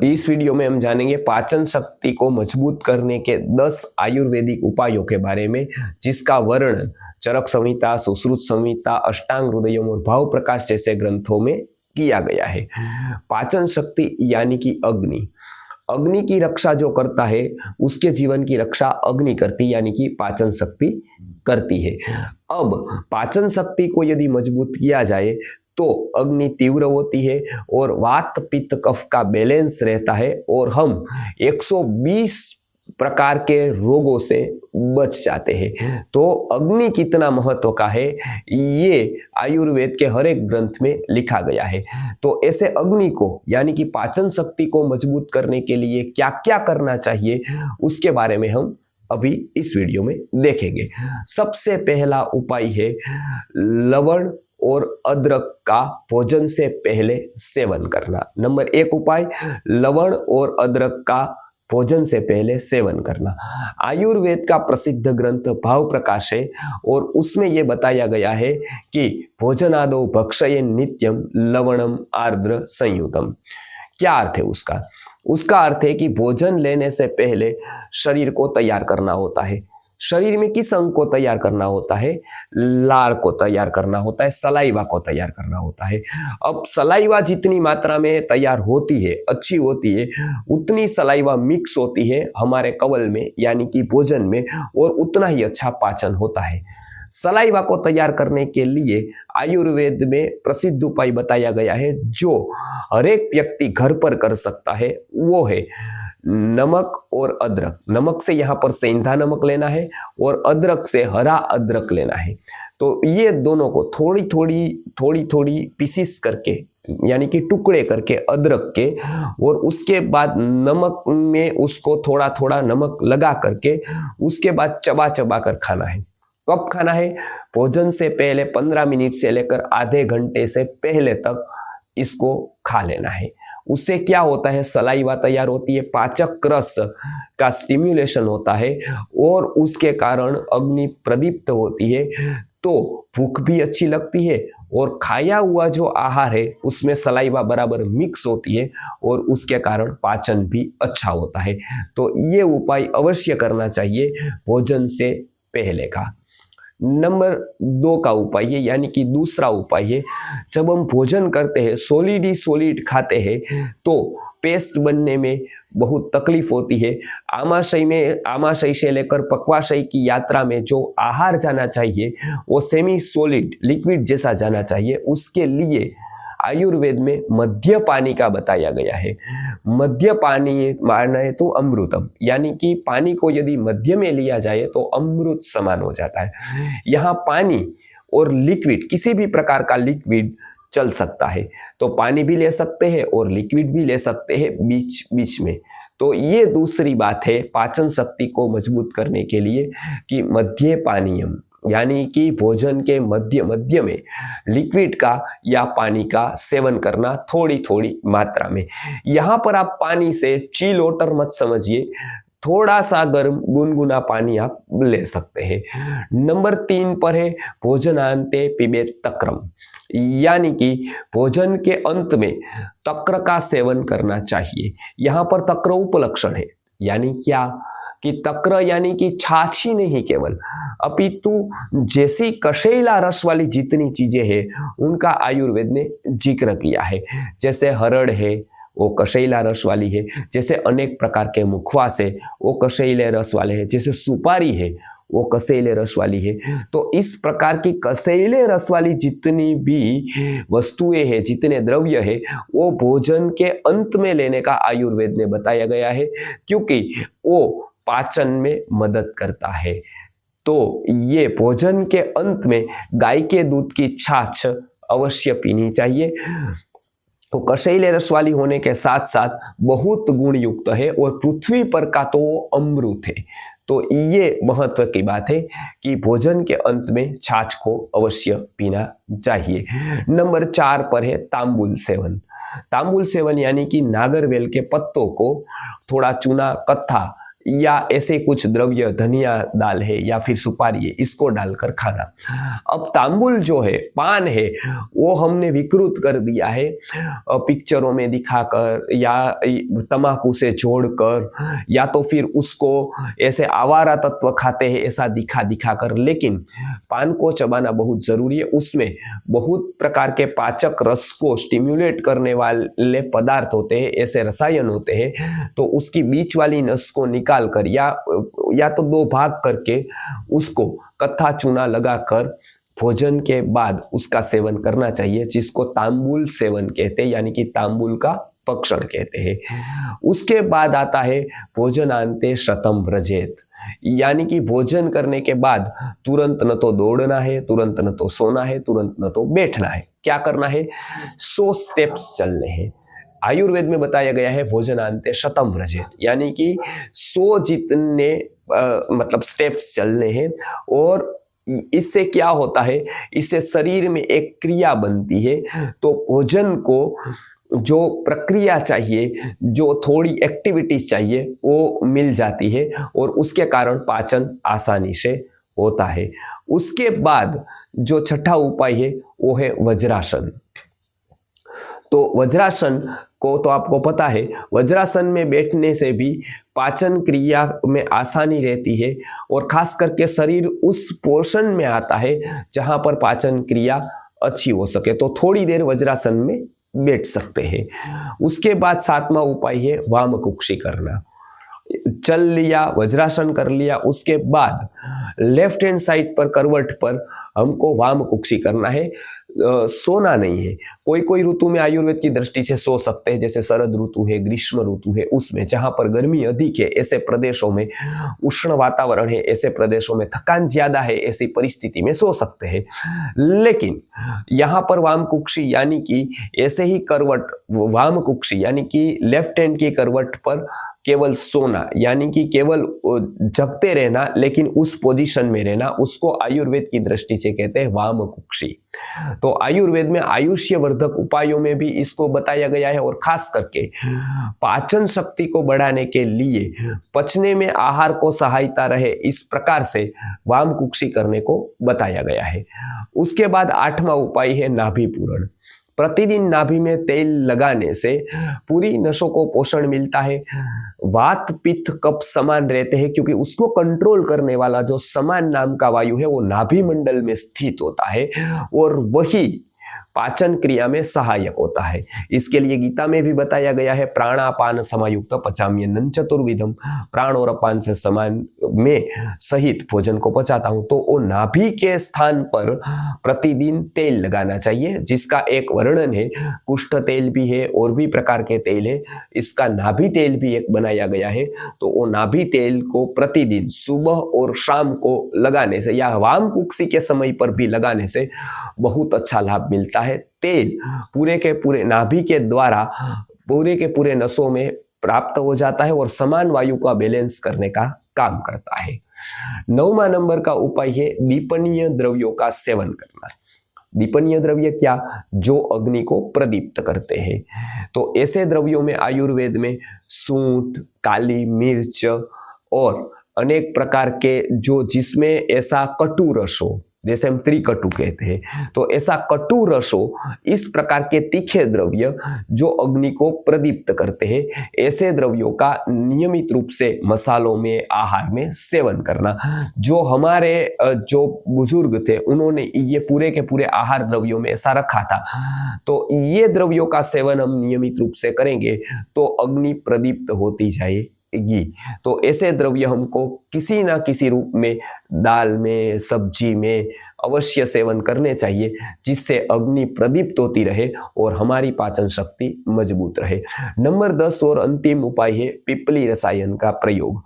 इस वीडियो में हम जानेंगे पाचन शक्ति को मजबूत करने के 10 आयुर्वेदिक उपायों के बारे में, जिसका वर्णन चरक संहिता, सुश्रुत संहिता, अष्टांग हृदयम और भाव प्रकाश जैसे ग्रंथों में किया गया है। पाचन शक्ति यानी कि अग्नि, अग्नि की रक्षा जो करता है उसके जीवन की रक्षा अग्नि करती यानी कि पाचन शक्ति करती है। अब पाचन शक्ति को यदि मजबूत किया जाए तो अग्नि तीव्र होती है और वात पित्त कफ का बैलेंस रहता है और हम 120 प्रकार के रोगों से बच जाते हैं। तो अग्नि कितना महत्व का है ये आयुर्वेद के हर एक ग्रंथ में लिखा गया है। तो ऐसे अग्नि को यानी कि पाचन शक्ति को मजबूत करने के लिए क्या क्या करना चाहिए उसके बारे में हम अभी इस वीडियो में देखेंगे। सबसे पहला उपाय है लवण और अदरक का भोजन से पहले सेवन करना। नंबर 1 उपाय लवण और अदरक का भोजन से पहले सेवन करना। आयुर्वेद का प्रसिद्ध ग्रंथ भाव प्रकाश है और उसमें यह बताया गया है कि भोजनादौ भक्षयेन नित्यम लवणम आर्द्र संयुतम। क्या अर्थ है उसका? उसका अर्थ है कि भोजन लेने से पहले शरीर को तैयार करना होता है। शरीर में किस अंग को तैयार करना होता है? लार को तैयार करना होता है, सलाइवा को तैयार करना होता है। अब सलाइवा जितनी मात्रा में तैयार होती है, अच्छी होती है, उतनी सलाइवा मिक्स होती है हमारे कवल में यानी कि भोजन में और उतना ही अच्छा पाचन होता है। सलाइवा को तैयार करने के लिए आयुर्वेद में प्रसिद्ध उपाय बताया गया है जो हर एक व्यक्ति घर पर कर सकता है, वो है नमक और अदरक। नमक से यहाँ पर सेंधा नमक लेना है और अदरक से हरा अदरक लेना है। तो ये दोनों को थोड़ी थोड़ी पीसीस करके यानी कि टुकड़े करके अदरक के, और उसके बाद नमक में उसको थोड़ा थोड़ा नमक लगा करके उसके बाद चबा चबा कर खाना है। कब खाना है? भोजन से पहले 15 मिनट से लेकर आधे घंटे से पहले तक इसको खा लेना है। उससे क्या होता है? सलाइवा तैयार होती है, पाचक रस का स्टिम्युलेशन होता है और उसके कारण अग्नि प्रदीप्त होती है, तो भूख भी अच्छी लगती है और खाया हुआ जो आहार है उसमें सलाइवा बराबर मिक्स होती है और उसके कारण पाचन भी अच्छा होता है। तो ये उपाय अवश्य करना चाहिए भोजन से पहले का। नंबर 2 का उपाय है यानी कि दूसरा उपाय है, जब हम भोजन करते हैं सॉलिड खाते हैं तो पेस्ट बनने में बहुत तकलीफ होती है। आमाशय से लेकर पक्वाशय की यात्रा में जो आहार जाना चाहिए वो सेमी सॉलिड लिक्विड जैसा जाना चाहिए। उसके लिए आयुर्वेद में मध्य पानी का बताया गया है। मध्य पानी माने तो अमृतम, यानी कि पानी को यदि मध्य में लिया जाए तो अमृत समान हो जाता है। यहाँ पानी और लिक्विड, किसी भी प्रकार का लिक्विड चल सकता है, तो पानी भी ले सकते हैं और लिक्विड भी ले सकते हैं बीच बीच में। तो ये दूसरी बात है पाचन शक्ति को मजबूत करने के लिए कि मध्य पानीयम यानी कि भोजन के मध्य में लिक्विड का या पानी का सेवन करना थोड़ी थोड़ी मात्रा में। यहाँ पर आप पानी से चिल वाटर मत समझिए, थोड़ा सा गर्म गुनगुना पानी आप ले सकते हैं। नंबर 3 पर है भोजनांते पिबेत तक्रम, यानी कि भोजन के अंत में तक्र का सेवन करना चाहिए। यहाँ पर तक्र उपलक्षण है, यानी क्या कि तक्र यानी कि छाछ ही नहीं केवल, अपितु जैसी कशेला रस वाली जितनी चीजें हैं उनका आयुर्वेद ने जिक्र किया है। जैसे हरड़ है वो कशेला रस वाली है, जैसे अनेक प्रकार के मुखवास है वो कशेले रस वाले हैं, जैसे सुपारी है वो कसेले रस वाली है। तो इस प्रकार की कसेले रस वाली जितनी भी वस्तुएं हैं, जितने द्रव्य है, वो भोजन के अंत में लेने का आयुर्वेद ने बताया गया है, क्योंकि वो पाचन में मदद करता है। तो ये भोजन के अंत में गाय के दूध की छाछ अवश्य पीनी चाहिए। तो कशेले रस वाली होने के साथ साथ बहुत गुण युक्त है और पृथ्वी पर का तो अमृत है। तो ये महत्व की बात है कि भोजन के अंत में छाछ को अवश्य पीना चाहिए। नंबर 4 पर है तांबुल सेवन। तांबुल सेवन यानी कि नागरवेल के पत्तों को थोड़ा चूना कत्था या ऐसे कुछ द्रव्य, धनिया दाल है या फिर सुपारी है, इसको डालकर खाना। अब तांबुल जो है, पान है, वो हमने विकृत कर दिया है पिक्चरों में दिखाकर या तम्बाकू से जोड़कर, या तो फिर उसको ऐसे आवारा तत्व खाते हैं ऐसा दिखा कर। लेकिन पान को चबाना बहुत जरूरी है, उसमें बहुत प्रकार के पाचक रस को स्टिम्युलेट करने वाले पदार्थ होते हैं, ऐसे रसायन होते हैं। तो उसकी बीच वाली नस को निकाल कर या तो 2 भाग करके उसको कत्था चूना लगाकर भोजन के बाद उसका सेवन करना चाहिए, जिसको तांबुल सेवन कहते हैं, यानी कि तांबुल का भक्षण कहते हैं। उसके बाद आता है भोजनांते शतम व्रजेत, यानी कि भोजन करने के बाद तुरंत न तो दौड़ना है, तुरंत न तो सोना है, तुरंत न तो बैठना है। क्या करना है? 100 स्टेप्स चलने हैं। आयुर्वेद में बताया गया है भोजनांते शतम व्रजेत, यानी कि 100 जितने मतलब स्टेप्स चलने हैं। और इससे क्या होता है? इससे शरीर में एक क्रिया बनती है, तो भोजन को जो प्रक्रिया चाहिए, जो थोड़ी एक्टिविटीज चाहिए, वो मिल जाती है और उसके कारण पाचन आसानी से होता है। उसके बाद जो छठा उपाय है वो है वज्रासन। तो वज्रासन को तो आपको पता है, वज्रासन में बैठने से भी पाचन क्रिया में आसानी रहती है और खास करके शरीर उस पोर्शन में आता है जहां पर पाचन क्रिया अच्छी हो सके। तो थोड़ी देर वज्रासन में बैठ सकते हैं। उसके बाद 7वां उपाय है वाम कुक्षी करना। चल लिया, वज्रासन कर लिया, उसके बाद लेफ्ट हैंड साइड पर करवट पर हमको वाम कुक्षी करना है। सोना नहीं है। कोई कोई ऋतु में आयुर्वेद की दृष्टि से सो सकते हैं, जैसे शरद ऋतु है, ग्रीष्म ऋतु है, उसमें जहां पर गर्मी अधिक है, ऐसे प्रदेशों में उष्ण वातावरण है, ऐसे प्रदेशों में थकान ज्यादा है, ऐसी परिस्थिति में सो सकते हैं। लेकिन यहाँ पर वाम कुक्षी यानी कि ऐसे ही करवट, वाम कुक्षी यानी कि लेफ्ट हैंड की करवट पर केवल सोना, यानी कि केवल जगते रहना, लेकिन उस पोजीशन में रहना, उसको आयुर्वेद की दृष्टि से कहते हैं वाम कुक्षी। तो आयुर्वेद में आयुष्य वर्धक उपायों में भी इसको बताया गया है और खास करके पाचन शक्ति को बढ़ाने के लिए, पचने में आहार को सहायता रहे, इस प्रकार से वाम कुक्षी करने को बताया गया है। उसके बाद 8वां उपाय है नाभि पूरण। प्रतिदिन नाभि में तेल लगाने से पूरी नसों को पोषण मिलता है। वात पित्त कफ समान रहते हैं, क्योंकि उसको कंट्रोल करने वाला जो समान नाम का वायु है वो नाभि मंडल में स्थित होता है और वही पाचन क्रिया में सहायक होता है। इसके लिए गीता में भी बताया गया है प्राणापान समायुक्त पचाम्यन्नं चतुर्विधम, प्राण और अपान से समान में सहित भोजन को पचाता हूं। तो वो नाभि के स्थान पर प्रतिदिन तेल लगाना चाहिए, जिसका एक वर्णन है, कुष्ठ तेल भी है और भी प्रकार के तेल है, इसका नाभि तेल भी एक बनाया गया है। तो वो नाभि तेल को प्रतिदिन सुबह और शाम को लगाने से या वाम कुक्षी के समय पर भी लगाने से बहुत अच्छा लाभ मिलता है। तेल पूरे के पूरे नाभि के द्वारा पूरे के पूरे नसों में प्राप्त हो जाता है और समान वायु का बैलेंस करने का काम करता है। 9वां नंबर का उपाय है दीपनीय द्रव्यों का सेवन करना। दीपनीय द्रव्य क्या? जो अग्नि को प्रदीप्त करते हैं। तो ऐसे द्रव्यों में आयुर्वेद में सूंठ, काली मिर्च और अनेक प्रकार के जो जिसमें ऐसा कटु रस हो, जैसे हम त्रिकटु कहते हैं, तो ऐसा कटु रस हो, इस प्रकार के तीखे द्रव्य जो अग्नि को प्रदीप्त करते हैं, ऐसे द्रव्यों का नियमित रूप से मसालों में, आहार में सेवन करना। जो हमारे जो बुजुर्ग थे उन्होंने ये पूरे के पूरे आहार द्रव्यों में ऐसा रखा था। तो ये द्रव्यों का सेवन हम नियमित रूप से करेंगे तो अग्नि प्रदीप्त होती जाएगी। तो ऐसे द्रव्य हमको किसी ना किसी रूप में दाल में, सब्जी में अवश्य सेवन करने चाहिए, जिससे अग्नि प्रदीप्त होती रहे और हमारी पाचन शक्ति मजबूत रहे। नंबर 10 और अंतिम उपाय है पिप्पली रसायन का प्रयोग।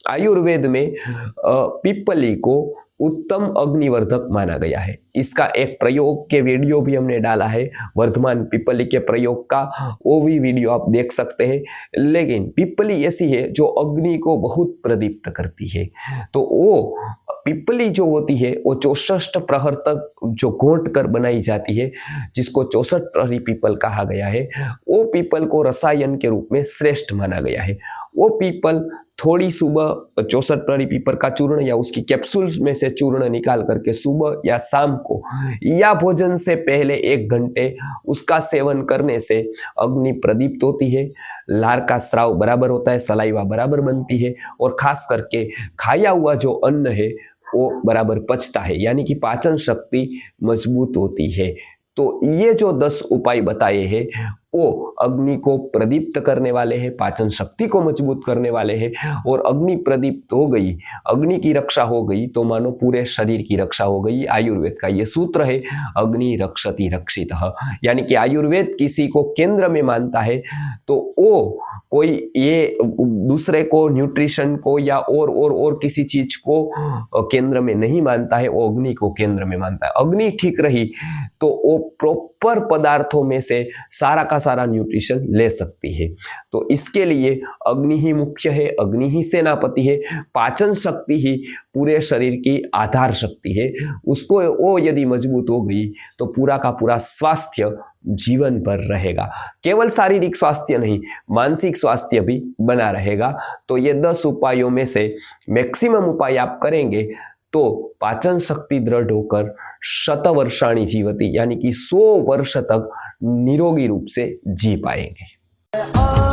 आयुर्वेद में पिप्पली को उत्तम अग्निवर्धक माना गया है। इसका एक प्रयोग के वीडियो भी हमने डाला है, वर्धमान पिप्पली के प्रयोग का, वो भी वीडियो आप देख सकते हैं। लेकिन पिप्पली ऐसी है जो अग्नि को बहुत प्रदीप्त करती है। तो वो पिप्पली जो होती है वो 64 प्रहर तक जो घोंट कर बनाई जाती है, जिसको 64 प्रहरी पीपल कहा गया है, वो पीपल को रसायन के रूप में श्रेष्ठ माना गया है। वो पीपल थोड़ी सुबह 64 प्रहरी पीपर का चूर्ण या उसकी कैप्सूल में से चूर्ण निकाल करके सुबह या शाम को या भोजन से पहले 1 घंटे उसका सेवन करने से अग्नि प्रदीप्त होती है, लार का स्राव बराबर होता है, सलाइवा बराबर बनती है और खास करके खाया हुआ जो अन्न है वो बराबर पचता है, यानी कि पाचन शक्ति मजबूत होती है। तो ये जो 10 उपाय बताए हैं वो अग्नि को प्रदीप्त करने वाले हैं, पाचन शक्ति को मजबूत करने वाले हैं। और अग्नि प्रदीप्त हो गई, अग्नि की रक्षा हो गई तो मानो पूरे शरीर की रक्षा हो गई। आयुर्वेद का ये सूत्र है, अग्नि रक्षति रक्षितः, यानी कि आयुर्वेद किसी को केंद्र में मानता है तो वो कोई ये दूसरे को, न्यूट्रिशन को या और किसी चीज को केंद्र में नहीं मानता है, वो अग्नि को केंद्र में मानता है। अग्नि ठीक रही तो वो प्रॉपर पदार्थों में से सारा का सारा न्यूट्रिशन ले सकती है। तो इसके लिए अग्नि ही मुख्य है, अग्नि ही सेनापति है, पाचन शक्ति ही पूरे शरीर की आधार शक्ति है। उसको वो यदि मजबूत हो गई तो पूरा का पूरा स्वास्थ्य जीवन पर रहेगा। केवल शारीरिक स्वास्थ्य नहीं, मानसिक स्वास्थ्य भी बना रहेगा। तो ये 10 उपायों में से मैक्सिमम उपाय आप करेंगे तो पाचन शक्ति दृढ़ होकर शतवर्षाणि जीवति, यानी कि 100 वर्ष तक निरोगी रूप से जी पाएंगे।